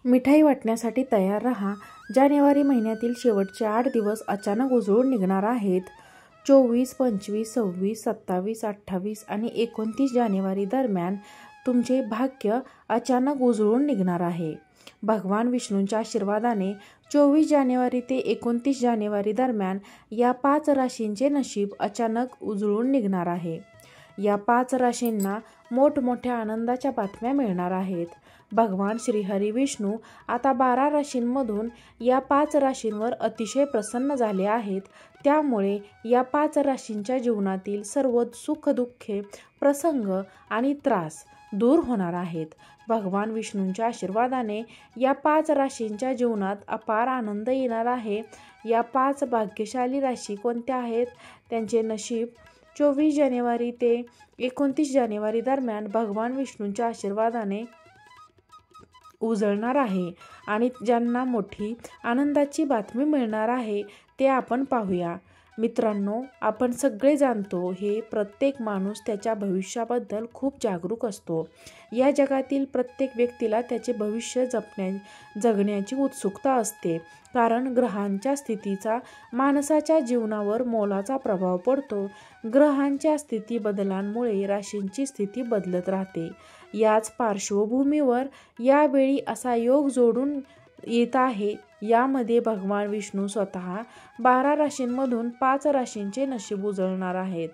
मिठाई वाटण्यासाठी तयार राहा. जानेवारी महिन्यातील शेवटचे 8 दिवस अचानक उजळून निघणार आहेत. 24, 25, 26, 27, 28 आणि 29 जानेवारी दरम्यान तुमचे भाग्य अचानक उजळून निघणार आहे. भगवान विष्णूंच्या आशीर्वादाने 24 जानेवारी ते 29 जानेवारी दरम्यान या 5 राशींचे नशीब अचानक उजळून निघणार आहे. या 5 राशींना मोठमोठ्या आनंदाच्या बातम्या मिळणार आहेत. भगवान श्रीहरी विष्णू आता 12 राशींमधून या 5 राशींवर अतिशय प्रसन्न झाले आहेत. त्यामुळे या 5 राशींच्या जीवनातील सर्व सुखदुःखे, प्रसंग आणि त्रास दूर होणार आहेत. भगवान विष्णूंच्या आशीर्वादाने या 5 राशींच्या जीवनात अपार आनंद येणार आहे. या 5 भाग्यशाली राशी कोणत्या आहेत? त्यांचे नशीब 24 जानेवारी ते 29 जानेवारी दरम्यान भगवान विष्णूंच्या आशीर्वादाने उजळणार आहे आणि ज्यांना मोठी आनंदाची बातमी मिळणार आहे ते आपण पाहूया. मित्रांनो, आपण सगळे जाणतो हे प्रत्येक माणूस त्याच्या भविष्याबद्दल खूप जागरूक असतो. या जगातील प्रत्येक व्यक्तीला त्याचे भविष्य जगण्याची उत्सुकता असते. कारण ग्रहांच्या स्थितीचा माणसाच्या जीवनावर मोलाचा प्रभाव पडतो. ग्रहांच्या स्थिती बदलांमुळे राशींची स्थिती बदलत राहते. याच पार्श्वभूमीवर यावेळी असा योग जोडून येत आहे. यामध्ये भगवान विष्णू स्वतः 12 राशींमधून 5 राशींचे नशीब उजळणार आहेत.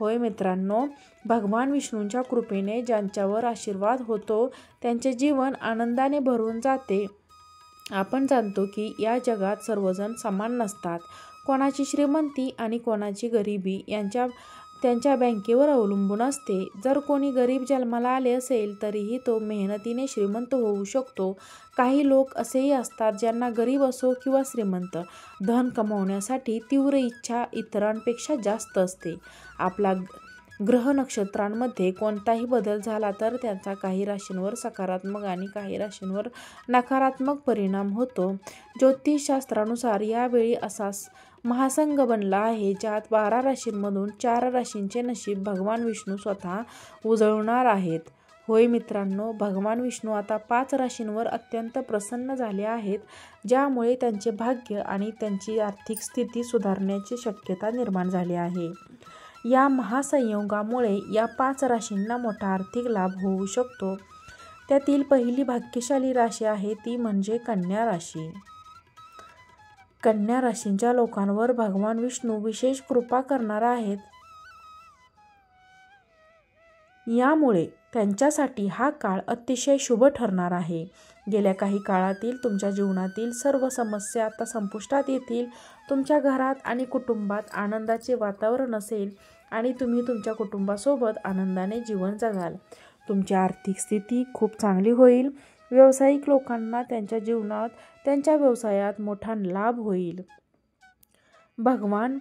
होय मित्रांनो, भगवान विष्णूंच्या कृपेने ज्यांच्यावर आशीर्वाद होतो त्यांचे जीवन आनंदाने भरून जाते. आपण जाणतो की या जगात सर्वजण समान नसतात. कोणाची श्रीमंती आणि कोणाची गरिबी त्यांच्या बँकेवर अवलंबून असते. जर कोणी गरीब जन्माला आले असेल तरीही तो मेहनतीने श्रीमंत होऊ शकतो. काही लोक असेही असतात ज्यांना गरीब असो किंवा श्रीमंत, धन कमावण्यासाठी तीव्र इच्छा इतरांपेक्षा जास्त असते. आपला ग्रह नक्षत्रांमध्ये कोणताही बदल झाला तर त्याचा काही राशींवर सकारात्मक आणि काही राशींवर नकारात्मक परिणाम होतो. ज्योतिषशास्त्रानुसार यावेळी असा महासंघ बनला आहे ज्यात 12 राशींमधून 4 राशींचे नशीब भगवान विष्णू स्वतः उजळवणार आहेत. होय मित्रांनो, भगवान विष्णू आता 5 राशींवर अत्यंत प्रसन्न झाले आहेत, ज्यामुळे त्यांचे भाग्य आणि त्यांची आर्थिक स्थिती सुधारण्याची शक्यता निर्माण झाली आहे. या महासंयोगामुळे या 5 राशींना मोठा आर्थिक लाभ होऊ शकतो. त्यातील पहिली भाग्यशाली राशी आहे ती म्हणजे कन्या राशी. कन्या राशींच्या लोकांवर भगवान विष्णू विशेष कृपा करणार आहेत. यामुळे त्यांच्यासाठी हा काळ अतिशय शुभ ठरणार आहे. गेल्या काही काळातील तुमच्या जीवनातील सर्व समस्या आता संपुष्टात येतील. तुमच्या घरात आणि कुटुंबात आनंदाचे वातावरण असेल आणि तुम्ही तुमच्या कुटुंबासोबत आनंदाने जीवन जगाल. तुमची आर्थिक स्थिती खूप चांगली होईल. व्यावसायिक लोकांना त्यांच्या जीवनात त्यांच्या व्यवसायात मोठा लाभ होईल. भगवान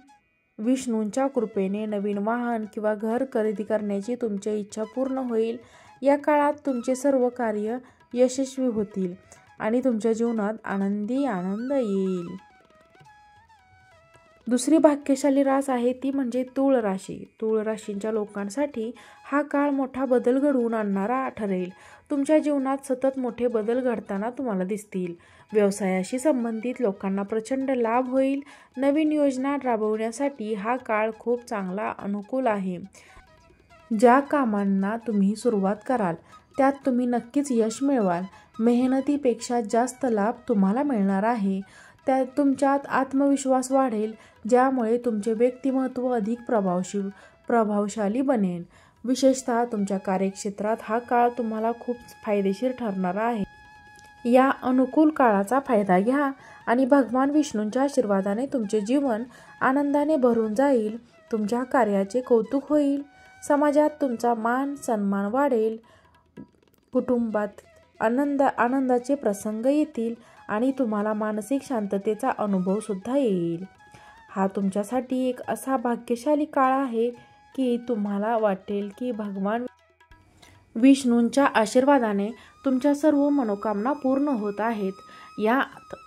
विष्णूंच्या कृपेने नवीन वाहन किंवा घर खरेदी करण्याची तुमची इच्छा पूर्ण होईल. या काळात तुमचे सर्व कार्य यशस्वी होतील आणि तुमच्या जीवनात आनंद येईल. दुसरी भाग्यशाली रास आहे ती म्हणजे तूळ राशी. तूळ राशींच्या लोकांसाठी हा काळ मोठा बदल घडवून आणणारा ठरेल. तुमच्या जीवनात सतत मोठे बदल घडताना तुम्हाला दिसतील. व्यवसायाशी संबंधित लोकांना प्रचंड लाभ होईल. नवीन योजना राबवण्यासाठी हा काळ खूप चांगला अनुकूल आहे. ज्या कामांना तुम्ही सुरुवात कराल त्यात तुम्ही नक्कीच यश मिळवाल. मेहनतीपेक्षा जास्त लाभ तुम्हाला मिळणार आहे. तुमच्यात आत्मविश्वास वाढेल, ज्यामुळे तुमचे व्यक्तिमत्व अधिक प्रभावशाली बनेल. विशेषतः तुमच्या कार्यक्षेत्रात हा काळ तुम्हाला खूप फायदेशीर ठरणार आहे. या अनुकूल काळाचा फायदा घ्या आणि भगवान विष्णूंच्या आशीर्वादाने तुमचे जीवन आनंदाने भरून जाईल. तुमच्या कार्याचे कौतुक होईल. समाजात तुमचा मान सन्मान वाढेल. कुटुंबात आनंदाचे प्रसंग येतील आणि तुम्हाला मानसिक शांततेचा अनुभव सुद्धा येईल. हा तुमच्यासाठी एक असा भाग्यशाली काळ आहे की तुम्हाला वाटेल की भगवान विष्णूंच्या आशीर्वादाने तुमच्या सर्व मनोकामना पूर्ण होत आहेत.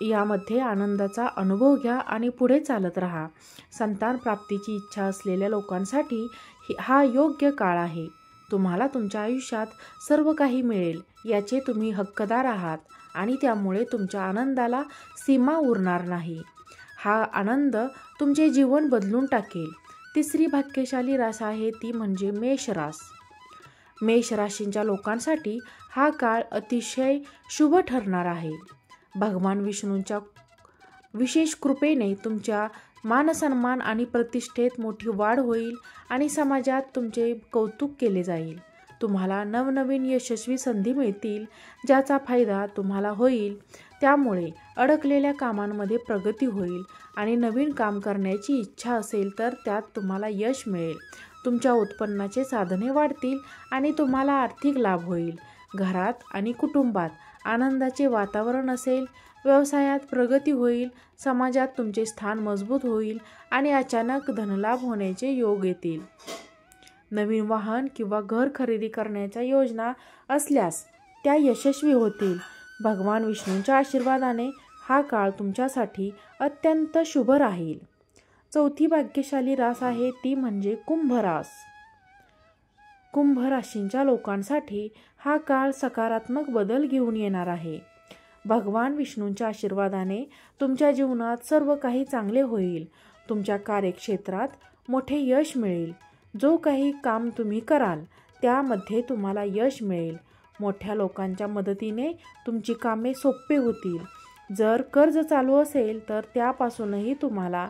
यामध्ये आनंदाचा अनुभव घ्या आणि पुढे चालत राहा. संतान प्राप्तीची इच्छा असलेल्या लोकांसाठी हा योग्य काळ आहे. तुम्हाला तुमच्या आयुष्यात सर्व काही मिळेल याचे तुम्ही हक्कदार आहात. आणि त्यामुळे तुमच्या आनंदाला सीमा उरणार नाही. हा आनंद तुमचे जीवन बदलून टाकेल. तिसरी भाग्यशाली रास आहे ती म्हणजे मेष रास. मेष राशींच्या लोकांसाठी हा काळ अतिशय शुभ ठरणार आहे. भगवान विष्णूंच्या विशेष कृपेने तुमच्या मानसन्मान आणि प्रतिष्ठेत मोठी वाढ होईल आणि समाजात तुमचे कौतुक केले जाईल. तुम्हाला नवनवीन यशस्वी संधी मिळतील ज्याचा फायदा तुम्हाला होईल. त्यामुळे अडकलेल्या कामांमध्ये प्रगती होईल आणि नवीन काम करण्याची इच्छा असेल तर त्यात तुम्हाला यश मिळेल. तुमच्या उत्पन्नाचे साधने वाढतील आणि तुम्हाला आर्थिक लाभ होईल. घरात आणि कुटुंबात आनंदाचे वातावरण असेल. व्यवसायात प्रगती होईल. समाजात तुमचे स्थान मजबूत होईल आणि अचानक धनलाभ होण्याचे योग येतील. नवीन वाहन किंवा घर खरेदी करण्याच्या योजना असल्यास त्या यशस्वी होतील. भगवान विष्णूंच्या आशीर्वादाने हा काळ तुमच्यासाठी अत्यंत शुभ राहील. चौथी भाग्यशाली रास आहे ती म्हणजे कुंभ रास. कुंभ राशींच्या लोकांसाठी हा काळ सकारात्मक बदल घेऊन येणार आहे. भगवान विष्णूंच्या आशीर्वादाने तुमच्या जीवनात सर्व काही चांगले होईल. तुमच्या कार्यक्षेत्रात मोठे यश मिळेल. जो काही काम तुम्ही कराल त्यामध्ये तुम्हाला यश मिळेल. मोठ्या लोकांच्या मदतीने तुमची कामे सोपे होतील. जर कर्ज चालू असेल तर त्यापासूनही तुम्हाला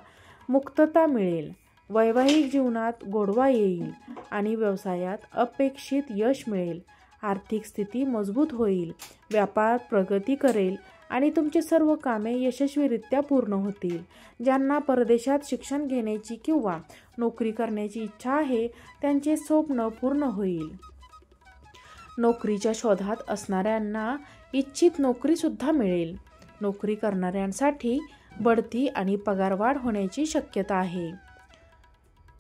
मुक्तता मिळेल. वैवाहिक जीवनात गोडवा येईल आणि व्यवसायात अपेक्षित यश मिळेल. आर्थिक स्थिती मजबूत होईल. व्यापार प्रगती करेल आणि तुमचे सर्व कामे यशस्वीरित्या पूर्ण होतील. ज्यांना परदेशात शिक्षण घेण्याची किंवा नोकरी करण्याची इच्छा आहे त्यांचे स्वप्न पूर्ण होईल. नोकरीच्या शोधात असणाऱ्यांना इच्छित नोकरीसुद्धा मिळेल. नोकरी करणाऱ्यांसाठी बढती आणि पगारवाढ होण्याची शक्यता आहे.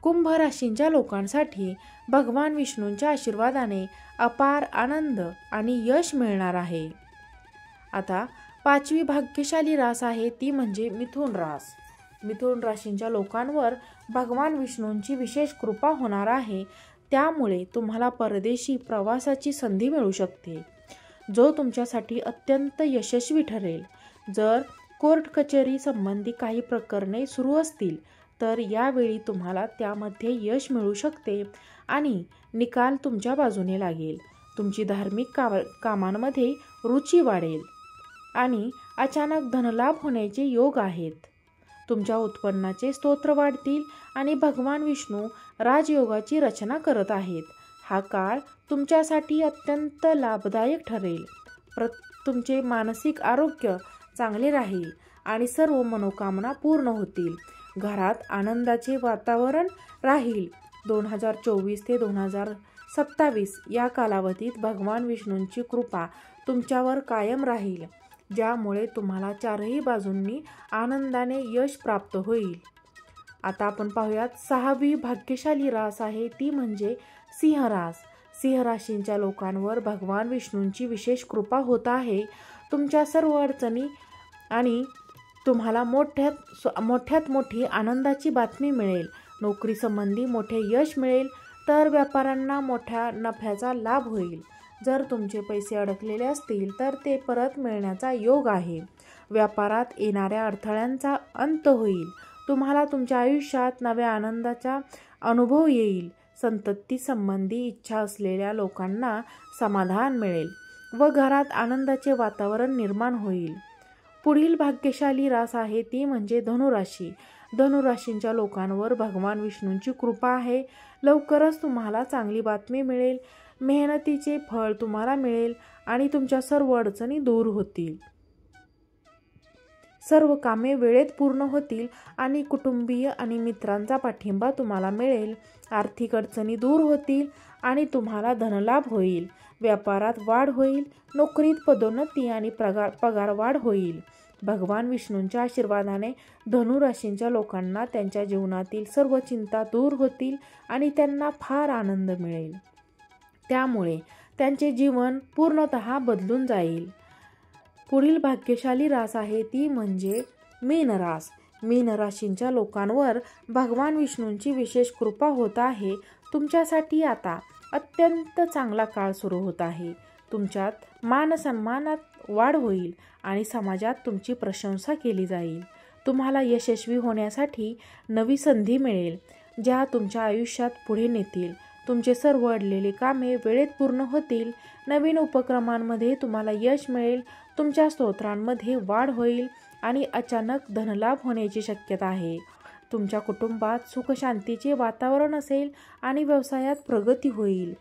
कुंभ राशींच्या लोकांसाठी भगवान विष्णूंच्या आशीर्वादाने अपार आनंद आणि यश मिळणार आहे. आता पाचवी भाग्यशाली रास आहे ती म्हणजे मिथुन रास. मिथुन राशींच्या लोकांवर भगवान विष्णूंची विशेष कृपा होणार आहे. त्यामुळे तुम्हाला परदेशी प्रवासाची संधी मिळू शकते, जो तुमच्यासाठी अत्यंत यशस्वी ठरेल. जर कोर्ट कचेरी संबंधी काही प्रकरणे सुरू असतील तर यावेळी तुम्हाला त्यामध्ये यश मिळू शकते आणि निकाल तुमच्या बाजूने लागेल. तुमची धार्मिक कामांमध्ये रुची वाढेल आणि अचानक धनलाभ होण्याचे योग आहेत. तुमच्या उत्पन्नाचे स्तोत्र वाढतील आणि भगवान विष्णू राजयोगाची रचना करत आहेत. हा काळ तुमच्यासाठी अत्यंत लाभदायक ठरेल. तुमचे मानसिक आरोग्य चांगले राहील आणि सर्व मनोकामना पूर्ण होतील. घरात आनंदाचे वातावरण राहील. 2024 ते 2027 या कालावधीत भगवान विष्णूंची कृपा तुमच्यावर कायम राहील, ज्यामुळे तुम्हाला चारही बाजूंनी आनंदाने यश प्राप्त होईल. आता आपण पाहूयात सहावी भाग्यशाली रास आहे ती म्हणजे सिंह रास. सिंह राशींच्या लोकांवर भगवान विष्णूंची विशेष कृपा होत आहे. तुमच्या सर्व अडचणी आणि तुम्हाला मोठ्यात मोठी आनंदाची बातमी मिळेल. नोकरी संबंधी मोठे यश मिळेल तर व्यापाऱ्यांना मोठ्या नफ्याचा लाभ होईल. जर तुमचे पैसे अडकलेले असतील तर ते परत मिळण्याचा योग आहे. व्यापारात येणाऱ्या अडथळ्यांचा अंत होईल. तुम्हाला तुमच्या आयुष्यात नव्या आनंदाचा अनुभव येईल. संतती संबंधी इच्छा असलेल्या लोकांना समाधान मिळेल व घरात आनंदाचे वातावरण निर्माण होईल. पुढील भाग्यशाली रास आहे ती म्हणजे धनुराशी. धनुराशींच्या लोकांवर भगवान विष्णूंची कृपा आहे. लवकरच तुम्हाला चांगली बातमी मिळेल. मेहनतीचे फळ तुम्हाला मिळेल आणि तुमच्या सर्व अडचणी दूर होतील. सर्व कामे वेळेत पूर्ण होतील आणि कुटुंबीय आणि मित्रांचा पाठिंबा तुम्हाला मिळेल. आर्थिक अडचणी दूर होतील आणि तुम्हाला धनलाभ होईल. व्यापारात वाढ होईल. नोकरीत पदोन्नती आणि पगार वाढ होईल. भगवान विष्णूंच्या आशीर्वादाने धनुराशींच्या लोकांना त्यांच्या जीवनातील सर्व चिंता दूर होतील आणि त्यांना फार आनंद मिळेल. त्यामुळे त्यांचे जीवन पूर्णतः बदलून जाईल. पुढील भाग्यशाली रास आहे ती म्हणजे मीन रास. मीन राशींच्या लोकांवर भगवान विष्णूंची विशेष कृपा होत आहे. तुमच्यासाठी आता अत्यंत चांगला काळ सुरू होत आहे. तुमच्यात मान सन्मानात वाढ होईल आणि समाजात तुमची प्रशंसा केली जाईल. तुम्हाला यशस्वी होण्यासाठी नवी संधी मिळेल, ज्या तुमच्या आयुष्यात पुढे नेतील. तुमचे सर्व अडलेली कामे वेळेत पूर्ण होतील. नवीन उपक्रमांमध्ये तुम्हाला यश मिळेल. तुमच्या स्तोत्रांमध्ये वाढ होईल आणि अचानक धनलाभ होण्याची शक्यता आहे. तुमच्या कुटुंबात सुखशांतीचे वातावरण असेल आणि व्यवसायात प्रगती होईल.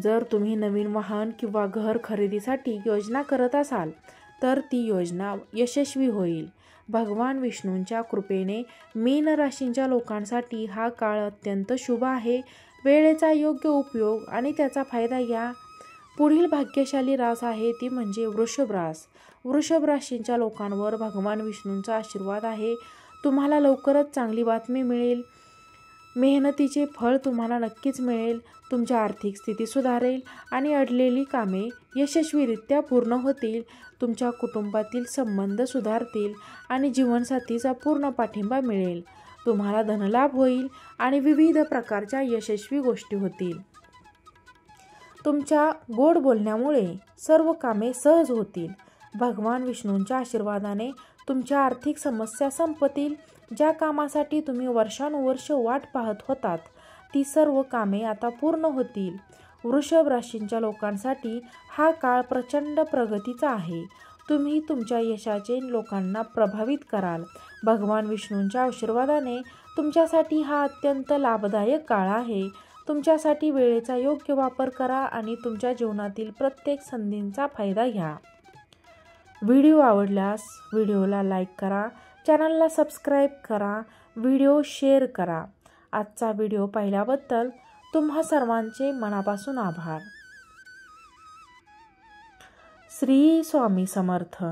जर तुम्ही नवीन वाहन किंवा घर खरेदीसाठी योजना करत असाल तर ती योजना यशस्वी होईल. भगवान विष्णूंच्या कृपेने मीन राशींच्या लोकांसाठी हा काळ अत्यंत शुभ आहे. वेळेचा योग्य उपयोग आणि त्याचा फायदा घ्या. पुढील भाग्यशाली रास आहे ती म्हणजे वृषभ रास. वृषभ राशींच्या लोकांवर भगवान विष्णूंचा आशीर्वाद आहे. तुम्हाला लवकरच चांगली बातमी मिळेल. मेहनतीचे फळ तुम्हाला नक्कीच मिळेल. तुमची आर्थिक स्थिती सुधारेल आणि अडलेली कामे यशस्वीरित्या पूर्ण होतील. तुमच्या कुटुंबातील संबंध सुधारतील आणि जीवनसाथीचा पूर्ण पाठिंबा मिळेल. तुम्हाला धनलाभ होईल आणि विविध प्रकारच्या यशस्वी गोष्टी होतील. तुमच्या गोड बोलण्यामुळे सर्व कामे सहज होतील. भगवान विष्णूंच्या आशीर्वादाने तुमच्या आर्थिक समस्या संपतील. ज्या कामासाठी तुम्ही वर्षानुवर्ष वाट पाहत होतात ती सर्व कामे आता पूर्ण होतील. वृषभ राशींच्या लोकांसाठी हा काळ प्रचंड प्रगतीचा आहे. तुम्ही तुमच्या यशाचे लोकांना प्रभावित कराल. भगवान विष्णूंच्या आशीर्वादाने तुमच्यासाठी हा अत्यंत लाभदायक काळ आहे. तुमच्यासाठी वेळेचा योग्य वापर करा आणि तुमच्या जीवनातील प्रत्येक संधींचा फायदा घ्या. व्हिडिओ आवडल्यास व्हिडिओला लाईक करा, चॅनलला सबस्क्राईब करा, व्हिडिओ शेअर करा. आजचा व्हिडिओ पाहिल्याबद्दल तुम्हा सर्वांचे मनापासून आभार. श्री स्वामी समर्थ.